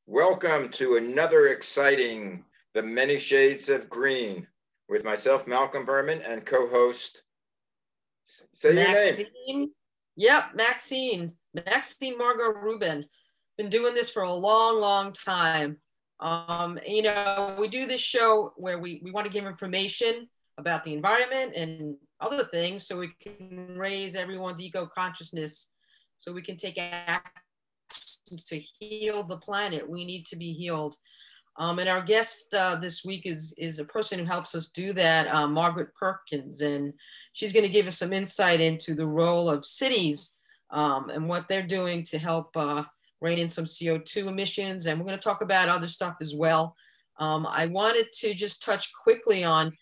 Welcome to another exciting The Many Shades of Green with myself, Malcolm Berman, and co-host, say Maxine. your name. Yep, Maxine Margot Rubin. Been doing this for a long time. We do this show where we want to give information about the environment and other things so we can raise everyone's eco-consciousness so we can take actions to heal the planet. We need to be healed. And our guest this week is a person who helps us do that, Margaret Perkins, and she's going to give us some insight into the role of cities and what they're doing to help rein in some CO2 emissions. And we're going to talk about other stuff as well. I wanted to just touch quickly on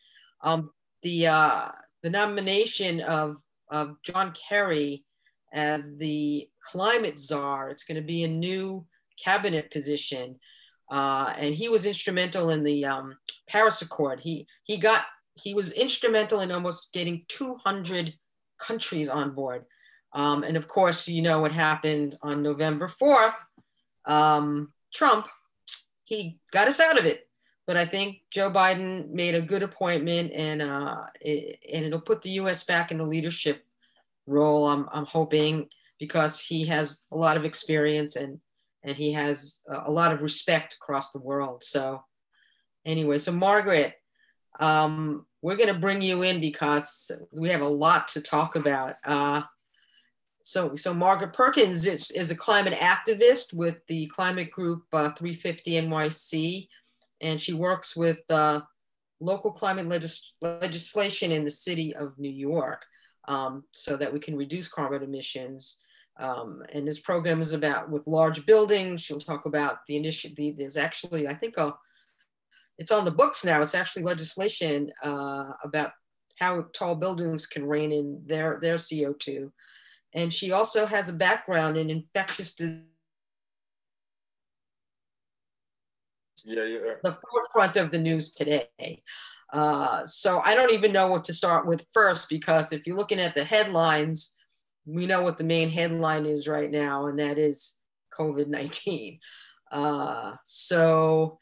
the nomination of John Kerry as the climate czar. It's going to be a new cabinet position. And he was instrumental in the Paris Accord. He was instrumental in almost getting 200 countries on board. And of course, you know what happened on November 4th. Trump, he got us out of it. But I think Joe Biden made a good appointment, and it'll put the U.S. back in a leadership role, I'm hoping, because he has a lot of experience and he has a lot of respect across the world. So anyway, so Margaret, we're going to bring you in because we have a lot to talk about. So Margaret Perkins is a climate activist with the climate group 350 NYC, and she works with local climate legislation in the city of New York so that we can reduce carbon emissions. And this program is about with large buildings. She'll talk about the initiative. There's actually, I think, it's on the books now. It's actually legislation about how tall buildings can rein in their CO2. And she also has a background in infectious disease. Yeah. The forefront of the news today. So I don't even know what to start with first, because if you're looking at the headlines, we know what the main headline is right now, and that is COVID-19. So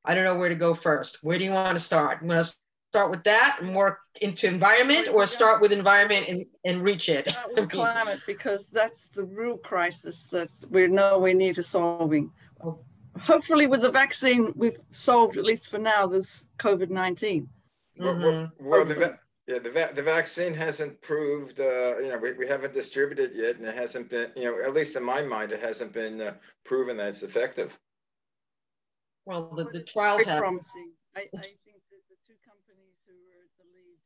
I don't know where to go first. Where do you want to start? You want to start with that and work into environment, or start with environment and reach it? Start with climate, because that's the real crisis that we know we need to solving. Hopefully with the vaccine, we've solved, at least for now, this COVID-19. Well, the vaccine hasn't proved, we haven't distributed yet, and it hasn't been, at least in my mind, it hasn't been proven that it's effective. Well, the trials have. Promising. I think that the two companies who were the lead,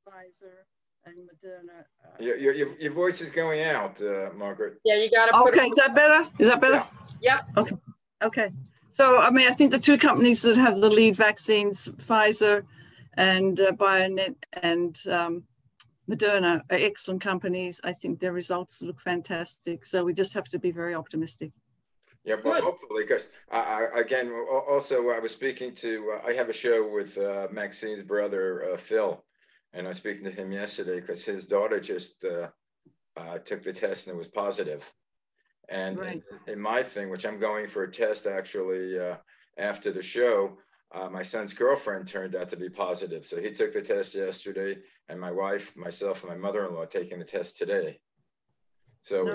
Pfizer and Moderna. Your voice is going out, Margaret. Yeah, you got to. Okay, is that better? Is that better? Yeah. Yep. Okay. So, I mean, I think the two companies that have the lead vaccines, Pfizer and BioNTech and Moderna, are excellent companies. I think their results look fantastic. So we just have to be very optimistic. Yeah, well, hopefully, because again, also I was speaking to, I have a show with Maxine's brother, Phil, and I was speaking to him yesterday because his daughter just took the test and it was positive. And right. in my thing, which I'm going for a test actually after the show, my son's girlfriend turned out to be positive. So he took the test yesterday, and my wife, myself, and my mother-in-law are taking the test today. So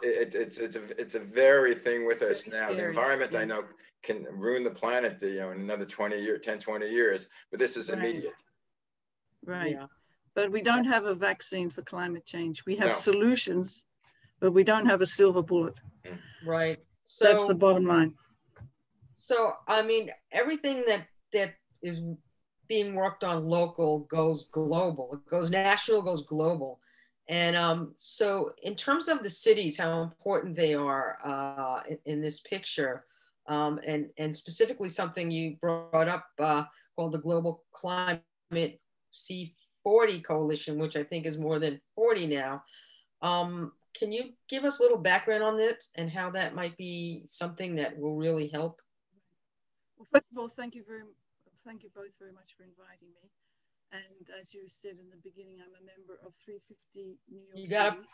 it's a very thing with us now. Scary. The environment, I know, can ruin the planet, in another 20 years, but this is immediate. Right. Yeah. But we don't have a vaccine for climate change. We have solutions, but we don't have a silver bullet. Right. So that's the bottom line. So, I mean, everything that is being worked on local goes global. It goes national, goes global. And so in terms of the cities, how important they are in this picture, and specifically something you brought up called the Global Climate C40 Coalition, which I think is more than 40 now. Can you give us a little background on this and how that might be something that will really help? Well, first of all, thank you both very much for inviting me. And as you said in the beginning, I'm a member of 350 New York City.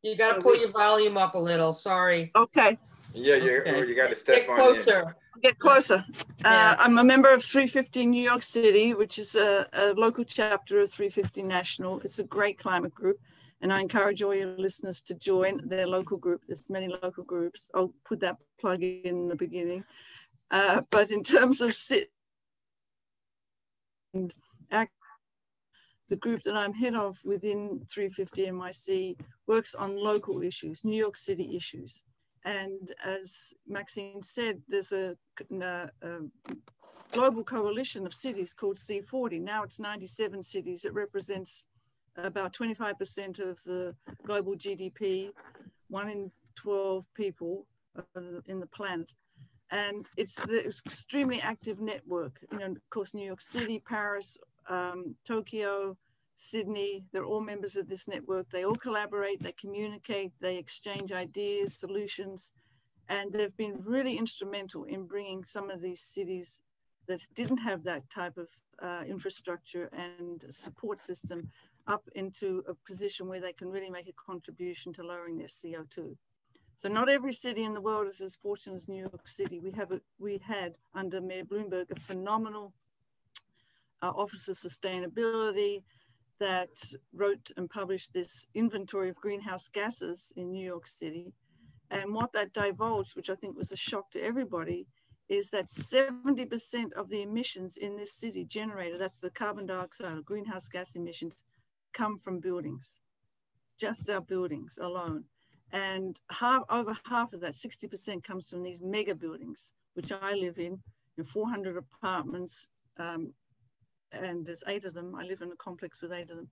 You got to pull your volume up a little. Sorry. Okay. Yeah, you got to step Get closer. on in. Get closer. Yeah. I'm a member of 350 New York City, which is a local chapter of 350 National. It's a great climate group, and I encourage all your listeners to join their local group. There's many local groups. I'll put that plug in the beginning. But in terms of the group that I'm head of within 350 NYC works on local issues, New York City issues. And as Maxine said, there's a global coalition of cities called C40. Now it's 97 cities. It represents about 25% of the global GDP, 1 in 12 people in the planet. And it's the extremely active network. You know, of course, New York City, Paris, Tokyo, Sydney, they're all members of this network. They all collaborate, they communicate, they exchange ideas, solutions, and they've been really instrumental in bringing some of these cities that didn't have that type of infrastructure and support system up into a position where they can really make a contribution to lowering their CO2. So not every city in the world is as fortunate as New York City. We had under Mayor Bloomberg a phenomenal Office of Sustainability that wrote and published this inventory of greenhouse gases in New York City. And what that divulged, which I think was a shock to everybody, is that 70% of the emissions in this city generated, that's the carbon dioxide or greenhouse gas emissions, come from buildings, just our buildings alone. And over half of that, 60%, comes from these mega buildings, which I live in 400 apartments, and there's 8 of them. I live in a complex with 8 of them.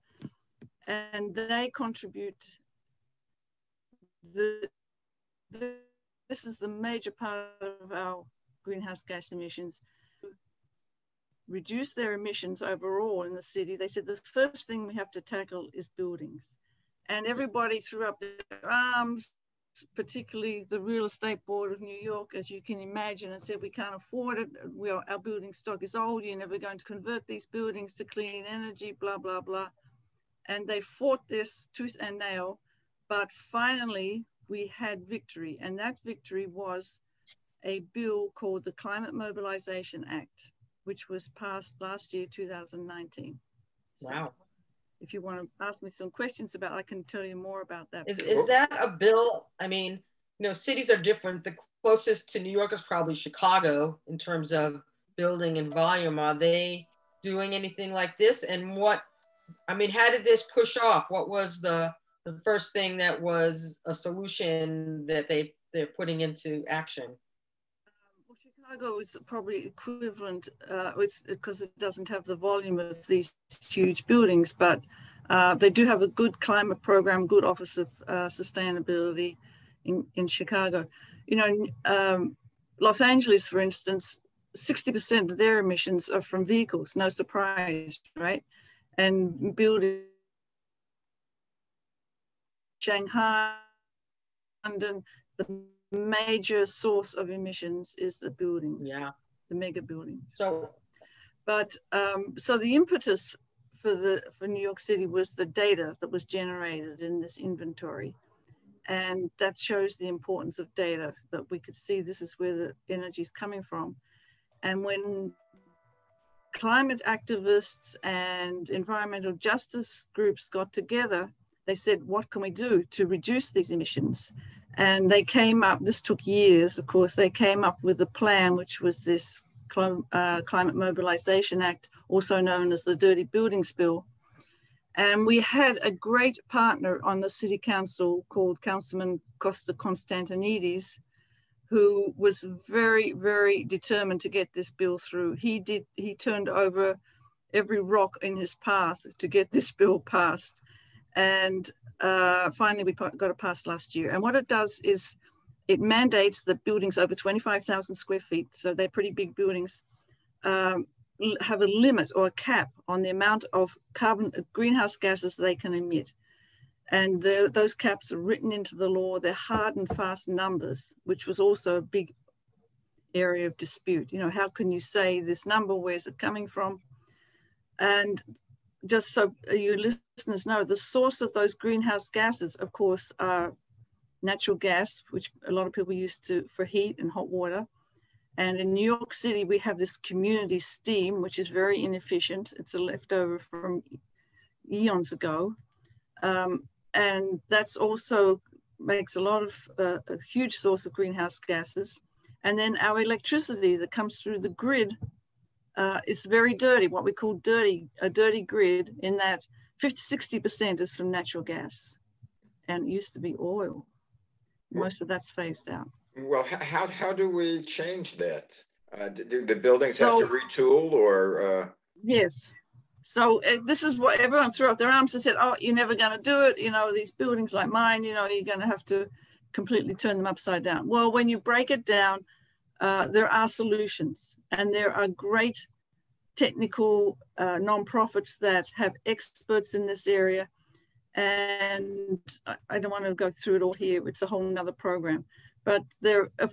And they contribute, this is the major part of our greenhouse gas emissions. Reduce their emissions overall in the city. They said the first thing we have to tackle is buildings. And everybody threw up their arms, particularly the Real Estate Board of New York, as you can imagine, and said, we can't afford it. Our building stock is old. You're never going to convert these buildings to clean energy, blah, blah, blah. And they fought this tooth and nail, but finally we had victory. And that victory was a bill called the Climate Mobilization Act, which was passed last year, 2019. So, wow. If you want to ask me some questions about, I can tell you more about that. Is that a bill? I mean, cities are different. The closest to New York is probably Chicago in terms of building and volume. Are they doing anything like this? And how did this push off? What was the first thing that was a solution that they're putting into action? Chicago is probably equivalent, it's because it doesn't have the volume of these huge buildings, but they do have a good climate program, good Office of Sustainability in Chicago. Los Angeles, for instance, 60% of their emissions are from vehicles, no surprise, right? And building Shanghai, London, the major source of emissions is the buildings, the mega buildings. So the impetus for New York City was the data that was generated in this inventory, and that shows the importance of data, that we could see this is where the energy is coming from. And when climate activists and environmental justice groups got together, they said, what can we do to reduce these emissions? And they came up, this took years, of course, they came up with a plan, which was this Climate Mobilization Act, also known as the Dirty Buildings Bill. And we had a great partner on the city council called Councilman Costa Constantinides, who was very, very determined to get this bill through. He turned over every rock in his path to get this bill passed. And finally, we got it passed last year. And what it does is it mandates that buildings over 25,000 square feet, so they're pretty big buildings, have a limit or a cap on the amount of greenhouse gases they can emit. And those caps are written into the law. They're hard and fast numbers, which was also a big area of dispute. How can you say this number? Where's it coming from? And just so you listeners know, the source of those greenhouse gases, of course, are natural gas, which a lot of people use for heat and hot water. And in New York City, we have this community steam, which is very inefficient. It's a leftover from eons ago. And that's also makes a lot of a huge source of greenhouse gases. And then our electricity that comes through the grid is very dirty, what we call a dirty grid, in that 50–60% is from natural gas, and it used to be oil. Most of that's phased out. Well, how do we change that? Do the buildings have to retool, or? Yes. So this is what everyone threw up their arms and said, oh, you're never going to do it. You know, these buildings like mine, you know, you're going to have to completely turn them upside down. Well, when you break it down, there are solutions, and there are great technical nonprofits that have experts in this area. And I don't want to go through it all here. It's a whole nother program. But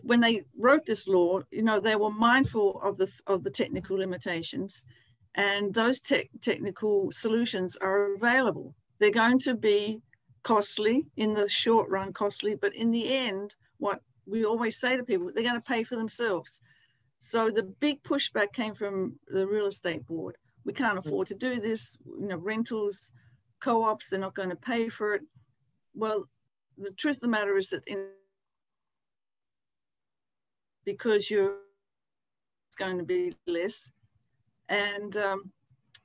when they wrote this law, you know, they were mindful of the technical limitations, and those technical solutions are available. They're going to be costly in the short run, but in the end, what we always say to people, they're going to pay for themselves. So the big pushback came from the real estate board. We can't afford to do this, you know, rentals, co-ops, they're not going to pay for it. Well, the truth of the matter is that because it's going to be less, and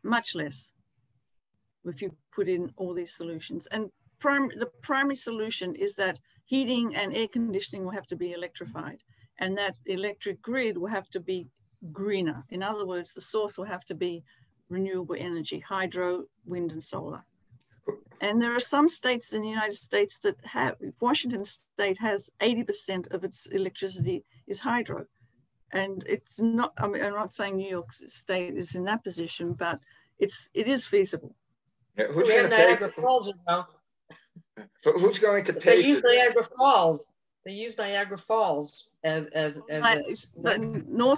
much less if you put in all these solutions. And the primary solution is that heating and air conditioning will have to be electrified, and that electric grid will have to be greener. In other words, the source will have to be renewable energy, hydro, wind, and solar. And there are some states in the United States that have, Washington State has 80% of its electricity is hydro. And it's not, I mean, I'm not saying New York State is in that position, but it is feasible. Yeah, who's going to pay? Niagara Falls, you know. Who's going to pay? They use Niagara Falls. They use Niagara Falls as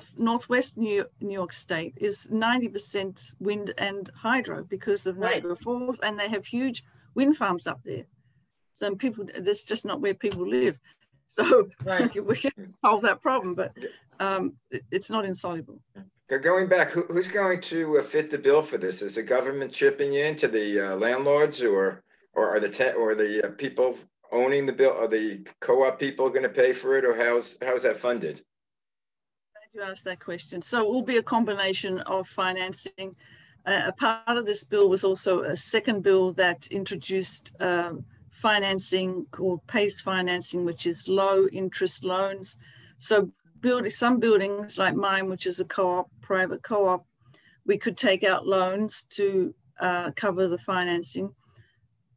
northwest New York State is 90% wind and hydro because of Niagara Falls, and they have huge wind farms up there. So people, that's just not where people live. So we can solve that problem, but it's not insoluble. Going back, who's going to fit the bill for this? Is the government chipping in to the landlords, or are the people owning the bill? Are the co-op people going to pay for it, or how's that funded? Glad you asked that question. So it will be a combination of financing. A part of this bill was also a second bill that introduced financing called PACE financing, which is low interest loans. So some buildings like mine, which is a co-op, private co-op, we could take out loans to cover the financing.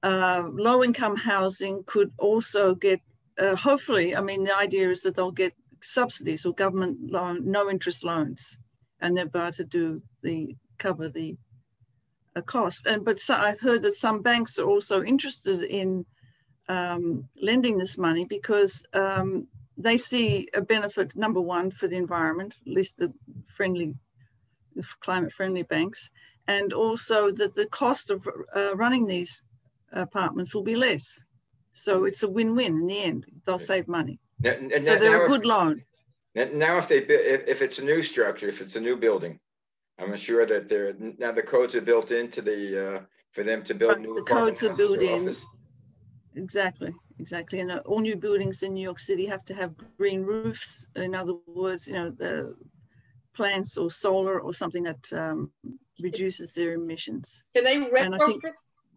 Low-income housing could also get, hopefully, I mean, the idea is that they'll get subsidies or government loan, no-interest loans, and they're about to cover the cost. But I've heard that some banks are also interested in lending this money because they see a benefit, number one, for the environment, at least the climate-friendly banks, and also that the cost of running these apartments will be less. So it's a win-win in the end. They'll save money. So they're a good loan. Now, if it's a new structure, if it's a new building, I'm sure that now the codes are built into for them to build new apartment houses or office. Exactly. And all new buildings in New York City have to have green roofs. In other words, you know, the plants or solar or something that reduces their emissions. Can they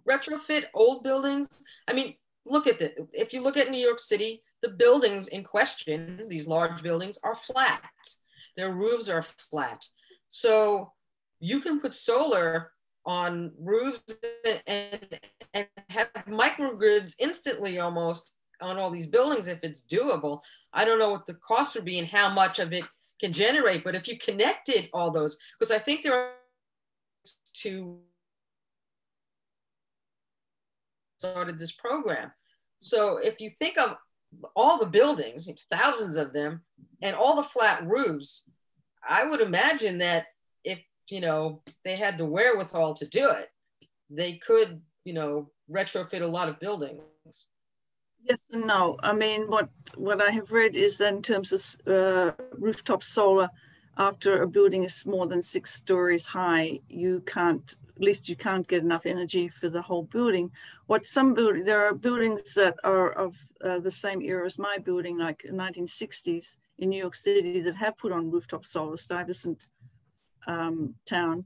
retrofit old buildings? I mean, look at it. If you look at New York City, the buildings in question, these large buildings, are flat. Their roofs are flat. So you can put solar on roofs and have microgrids instantly almost on all these buildings if it's doable. I don't know what the cost would be and how much of it can generate, but if you connected all those, because I think there are started this program. So if you think of all the buildings, thousands of them, and all the flat roofs, I would imagine that if, you know, they had the wherewithal to do it, they could, you know, retrofit a lot of buildings. Yes and no. I mean, what I have read is that in terms of rooftop solar, after a building is more than 6 stories high, you can't get enough energy for the whole building. There are buildings that are of the same era as my building, like 1960s in New York City, that have put on rooftop solar, Stuyvesant town,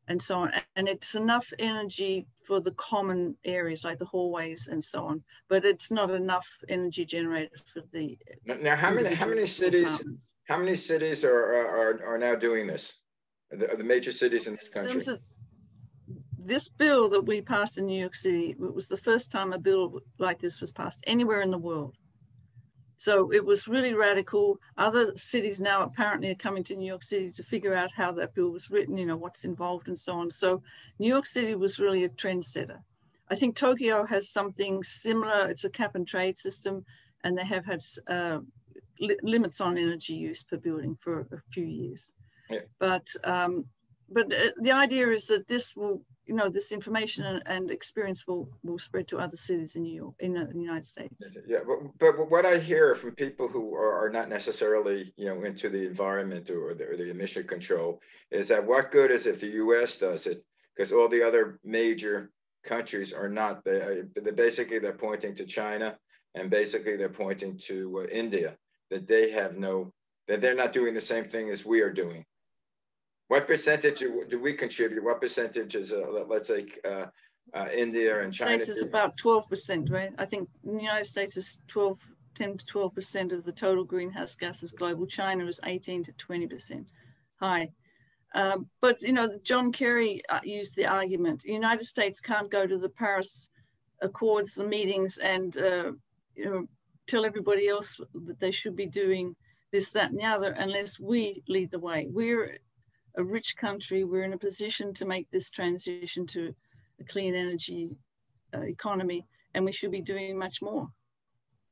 and so on. And it's enough energy for the common areas like the hallways and so on, but it's not enough energy generated for the. Now, how many cities are now doing this? The major cities in this country. This bill that we passed in New York City, it was the first time a bill like this was passed anywhere in the world. So it was really radical. Other cities now apparently are coming to New York City to figure out how that bill was written, you know, what's involved and so on. So New York City was really a trendsetter. I think Tokyo has something similar. It's a cap and trade system, and they have had limits on energy use per building for a few years. Yeah. But the idea is that this will, you know, this information and experience will spread to other cities in New York, in the United States. Yeah, but what I hear from people who are not necessarily, you know, into the environment or the emission control is that what good is if the U.S. does it, because all the other major countries are not. They're pointing to China, and basically they're pointing to India, that they're not doing the same thing as we are doing. What percentage do we contribute? What percentage is, let's say, India and China? States is about 12%, right? I think in the United States is 10 to 12% of the total greenhouse gases global. China is 18 to 20% high. But, you know, John Kerry used the argument, the United States can't go to the Paris Accords, the meetings, and, you know, tell everybody else that they should be doing this, that, and the other, unless we lead the way. We're a rich country. We're in a position to make this transition to a clean energy economy, and we should be doing much more.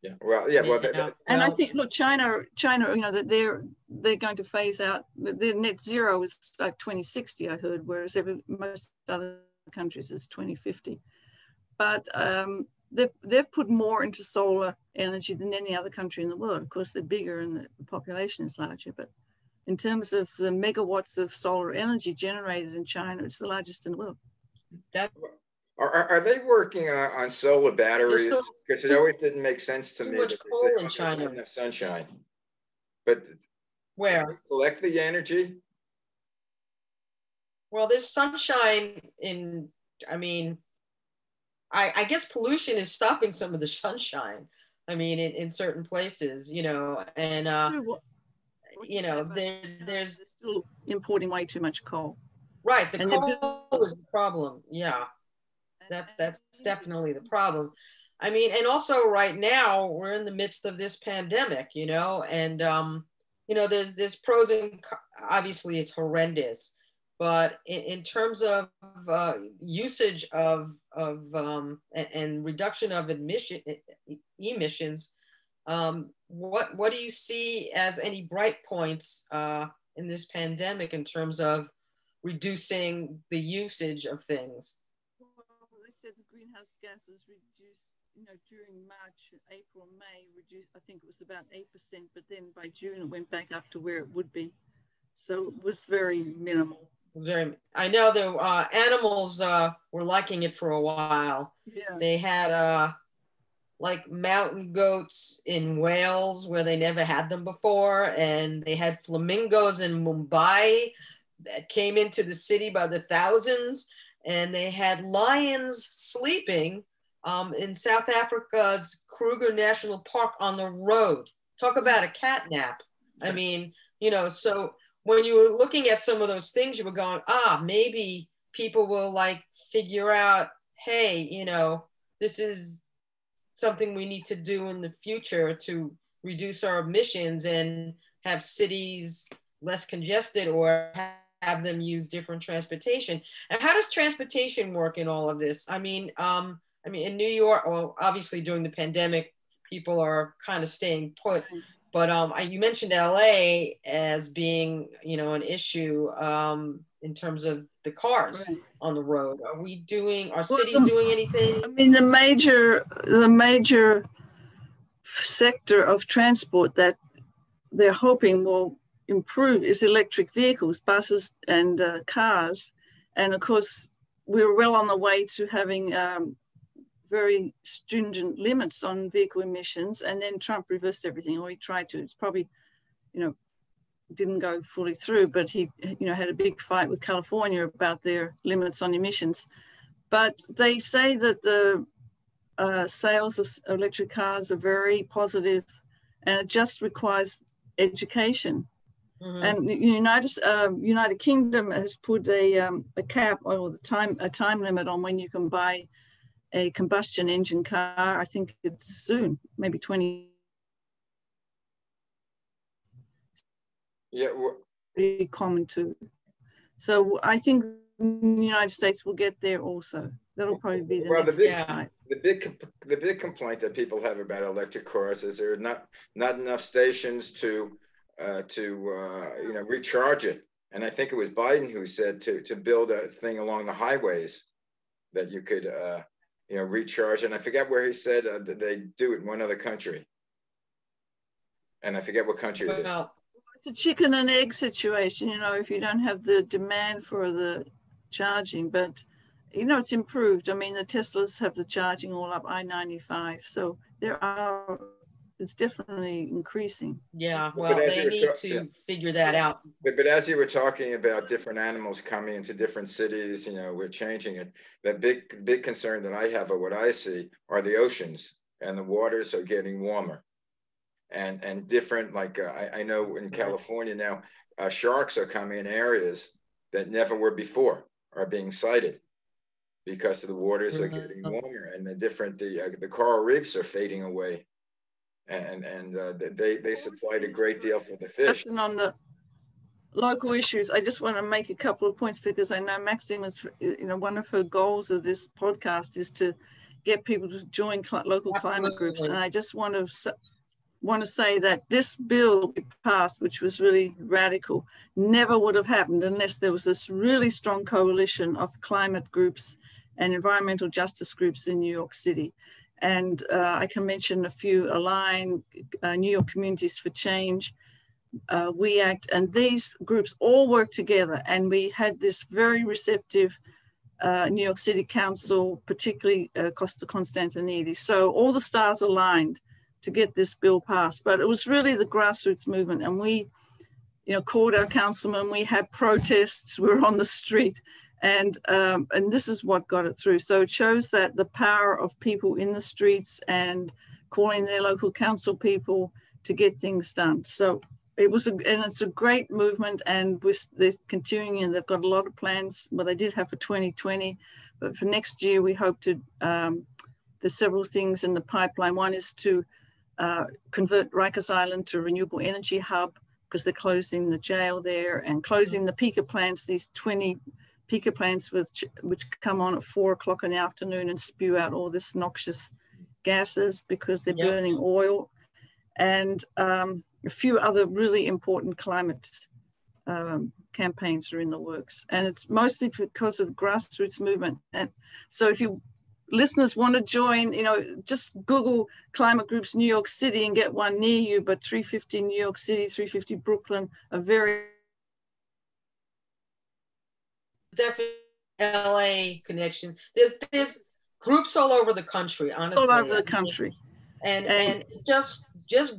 Yeah, well, yeah, well, and I think, look, China, you know, that they're going to phase out. Their net zero is like 2060, I heard, whereas most other countries is 2050. But they've put more into solar energy than any other country in the world. Of course, they're bigger and the population is larger, but in terms of the megawatts of solar energy generated in China, it's the largest in the world. Are they working on solar batteries? Because it always didn't make sense to me. Too much coal in China. Enough sunshine. But where? Collect the energy? Well, there's sunshine in, I mean, I guess pollution is stopping some of the sunshine. I mean, in certain places, you know, and you know, there's still importing way too much coal. Right, the coal is the problem. Yeah, that's definitely the problem. I mean, and also right now we're in the midst of this pandemic, you know, and you know, there's pros and obviously it's horrendous, but in terms of usage of and reduction of emissions. What do you see as any bright points in this pandemic in terms of reducing the usage of things? Well, they said the greenhouse gases reduced, you know, during March, April, May, reduced, I think it was about 8%, but then by June it went back up to where it would be. So it was very minimal. I know the animals were liking it for a while. Yeah. They had like mountain goats in Wales where they never had them before. And they had flamingos in Mumbai that came into the city by the thousands. And they had lions sleeping in South Africa's Kruger National Park on the road. Talk about a cat nap. I mean, you know, so when you were looking at some of those things, you were going, maybe people will like figure out, hey, you know, this is something we need to do in the future to reduce our emissions and have cities less congested or have them use different transportation. And how does transportation work in all of this? I mean, in New York, well, obviously during the pandemic, people are kind of staying put. But you mentioned LA as being, you know, an issue. in terms of the cars Right. on the road? Are we doing, are Well, cities doing anything? I mean, the major sector of transport that they're hoping will improve is electric vehicles, buses and cars. And of course, we're well on the way to having very stringent limits on vehicle emissions. And then Trump reversed everything, or he tried to. It's probably, you know, didn't go fully through, but he, you know, had a big fight with California about their limits on emissions. But they say that the sales of electric cars are very positive, and it just requires education. Mm-hmm. And the United Kingdom has put a cap or a time limit on when you can buy a combustion engine car. I think it's soon, maybe 20. Yeah, pretty common too. So I think the United States will get there also. That'll probably be the next the big complaint that people have about electric cars is there are not enough stations to recharge it. And I think it was Biden who said to build a thing along the highways that you could recharge. And I forget where he said that they do it in one other country. And I forget what country it is. It's a chicken and egg situation, you know, if you don't have the demand for the charging, but you know, it's improved. I mean, the Teslas have the charging all up I-95. So it's definitely increasing. Yeah, well, they need to figure that out. But as you were talking about different animals coming into different cities, you know, we're changing it. The big concern that I have, or what I see, are the oceans, and the waters are getting warmer. And different, like I know in California now, sharks are coming in areas that never were before, are being sighted because the waters are getting warmer, and the coral reefs are fading away, and they supplied a great deal for the fish. And on the local issues, I just want to make a couple of points, because I know Maxine was, you know, one of her goals of this podcast is to get people to join local climate groups, and I just want to say that this bill passed, which was really radical, never would have happened unless there was this really strong coalition of climate groups and environmental justice groups in New York City. And I can mention a few: Align, New York Communities for Change, We Act, and these groups all work together. And we had this very receptive New York City Council, particularly Costa Constantinides. So all the stars aligned to get this bill passed. But it was really the grassroots movement, and we, you know, called our councilman, we had protests, we were on the street, and this is what got it through. So it shows that the power of people in the streets and calling their local council people to get things done. So it's a great movement, and they're continuing, and they've got a lot of plans. Well, they did have for 2020, but for next year, we hope to, there's several things in the pipeline. One is to convert Rikers Island to a renewable energy hub, because they're closing the jail there and closing the peaker plants, these 20 peaker plants which come on at 4 o'clock in the afternoon and spew out all this noxious gases because they're burning oil. And a few other really important climate campaigns are in the works. And it's mostly because of grassroots movement. And so if you listeners want to join, you know, just Google climate groups New York City and get one near you, but 350 New York City, 350 Brooklyn are very... Definitely LA connection. There's groups all over the country, honestly. All over the country. And just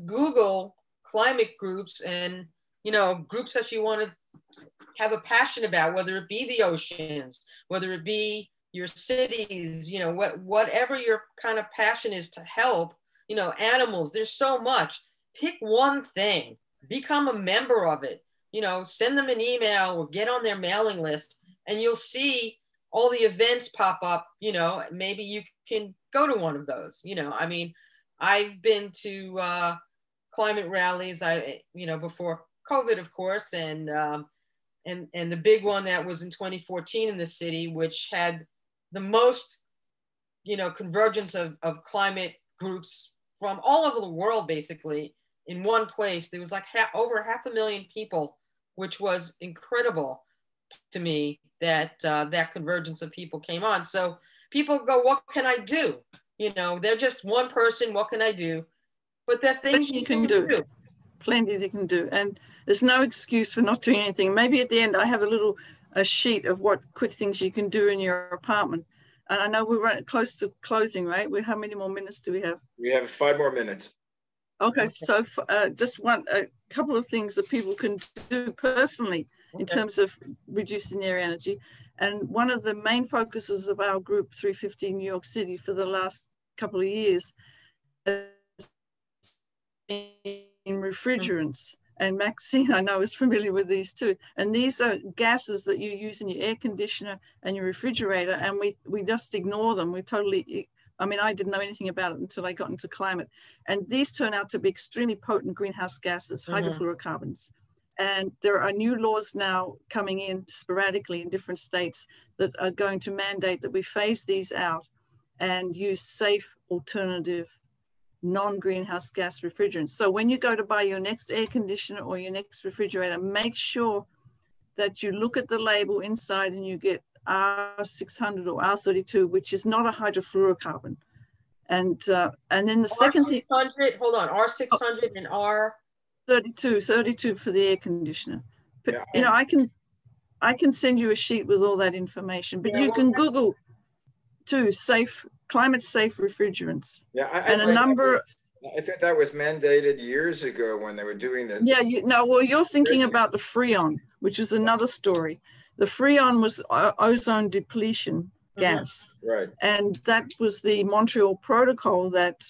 Google climate groups, and, you know, groups that you want to have a passion about, whether it be the oceans, whether it be your cities, you know, whatever your kind of passion is to help, you know, animals. There's so much. Pick one thing, become a member of it, you know, send them an email or get on their mailing list, and you'll see all the events pop up. You know, maybe you can go to one of those. You know, I mean, I've been to climate rallies, before COVID, of course, and the big one that was in 2014 in the city, which had the most, you know, convergence of climate groups from all over the world, basically, in one place. There was like over 500,000 people, which was incredible. to me that that convergence of people came on. So people go, what can I do? You know, they're just one person. What can I do? But there are things you can do. Plenty they can do. And there's no excuse for not doing anything. Maybe at the end, I have a sheet of what quick things you can do in your apartment. And I know we're running close to closing, right? How many more minutes do we have? We have 5 more minutes. Okay, so just a couple of things that people can do personally in terms of reducing their energy. And one of the main focuses of our group 350 New York City for the last couple of years has been refrigerants. And Maxine, I know, is familiar with these too. And these are gases that you use in your air conditioner and your refrigerator, and we just ignore them. We totally, I mean, I didn't know anything about it until I got into climate. And these turn out to be extremely potent greenhouse gases, hydrofluorocarbons. And there are new laws now coming in sporadically in different states that are going to mandate that we phase these out and use safe alternative non-greenhouse gas refrigerants. So when you go to buy your next air conditioner or your next refrigerator, make sure that you look at the label inside and you get R600 or R32, which is not a hydrofluorocarbon. And then the second thing, hold on, R600 and R32 for the air conditioner. But, you know, I can send you a sheet with all that information, but you can Google too, climate safe refrigerants. Yeah, I think that was mandated years ago when they were doing that. Yeah, well, you're thinking about the Freon, which is another story. The Freon was ozone depletion gas. Right. And that was the Montreal Protocol that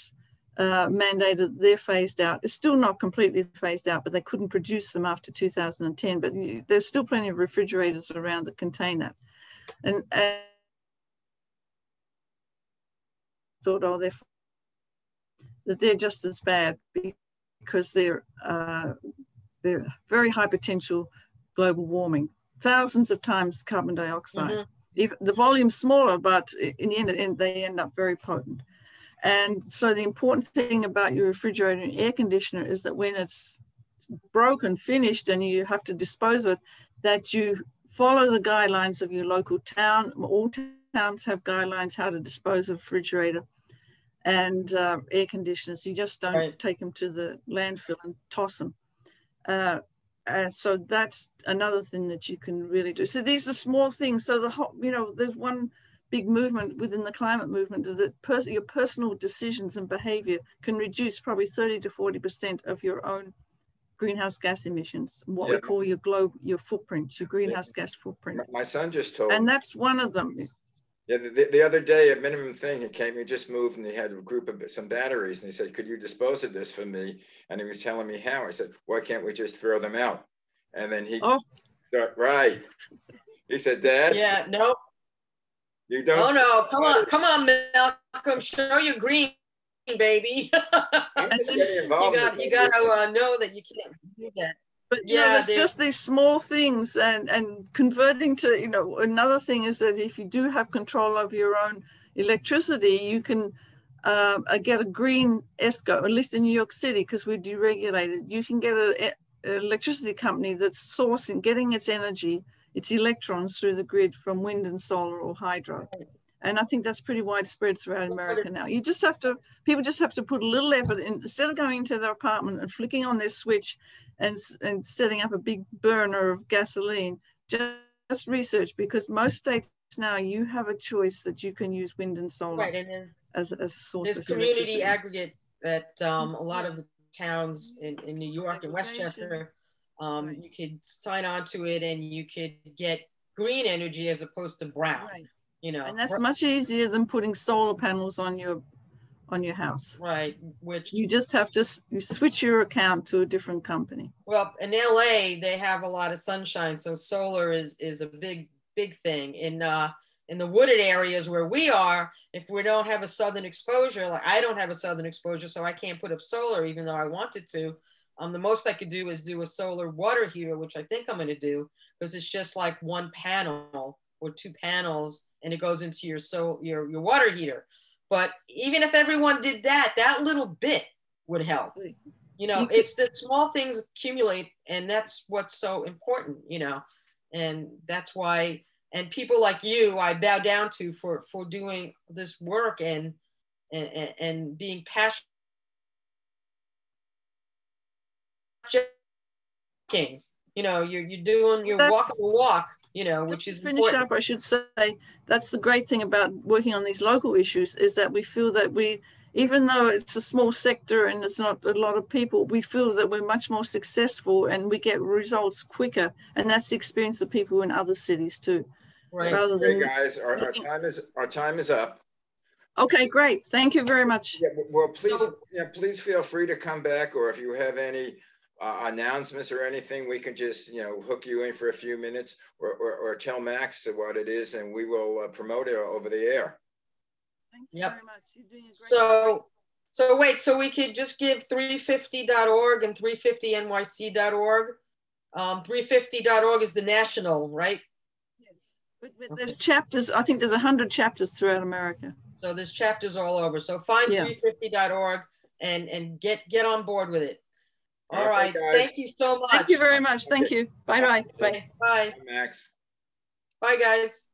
mandated they're phased out. It's still not completely phased out, but they couldn't produce them after 2010. But there's still plenty of refrigerators around that contain that. And thought, oh, they're just as bad because they're very high potential global warming, thousands of times carbon dioxide. If the volume's smaller, but in the end, they end up very potent. And so the important thing about your refrigerator and air conditioner is that when it's broken, finished, and you have to dispose of it, that you follow the guidelines of your local town. All towns have guidelines how to dispose of refrigerator and air conditioners. You just don't take them to the landfill and toss them. So that's another thing that you can really do. So these are small things. So there's one big movement within the climate movement that your personal decisions and behavior can reduce probably 30 to 40% of your own greenhouse gas emissions, what we call your footprint, your greenhouse gas footprint. My son just told and me. That's one of them. Yeah, the other day, a minimum thing, he just moved and he had a group of some batteries and he said, could you dispose of this for me? And he was telling me how. I said, why can't we just throw them out? And then he, right. He said, Dad. Yeah, no. You don't. Oh, no, come on, Malcolm, show your green, baby. I'm just getting involved. You got to know that you can't do that. But yeah, it's just these small things and converting to, another thing is that if you do have control of your own electricity, you can get a green ESCO, at least in New York City, because we're deregulated. You can get an electricity company that's getting its energy, its electrons through the grid from wind and solar or hydro. And I think that's pretty widespread throughout America now. People just have to put a little effort in, instead of going into their apartment and flicking on their switch and setting up a big burner of gasoline, just research, because most states now you have a choice that you can use wind and solar as a source of electricity. Community aggregate that a lot of the towns in New York and Westchester, you could sign on to it and you could get green energy as opposed to brown. Right. And that's much easier than putting solar panels on your house. Right, which you just have to switch your account to a different company. Well, in LA, they have a lot of sunshine, so solar is a big thing. In the wooded areas where we are, if we don't have a southern exposure, like I don't have a southern exposure, so I can't put up solar even though I wanted to. The most I could do is do a solar water heater, which I think I'm going to do, because it's just like one panel or two panels, and it goes into your water heater. But even if everyone did that little bit would help. It's the small things accumulate, and that's what's so important, And that's why, and people like you, I bow down to for doing this work and being passionate. You know, you're walking the walk, you know, which is finish important. up, I should say, that's the great thing about working on these local issues, is that we feel that even though it's a small sector and it's not a lot of people, we feel that we're much more successful and we get results quicker. And that's the experience of people in other cities too. Right. Okay, guys, our time is up. Okay, great. Thank you very much. Yeah, well, please feel free to come back, or if you have any announcements or anything, we can just, you know, hook you in for a few minutes, or tell Max what it is, and we will promote it over the air. Thank you very much. You're doing a great so wait, so we could just give 350.org and 350nyc.org. 350.org is the national, right? Yes, but there's chapters. I think there's 100 chapters throughout America. So there's chapters all over. So find 350.org and get on board with it. All right. Thank you so much. Thank you very much. Thank you. Bye-bye. Bye. Bye. Bye, Max. Bye, guys.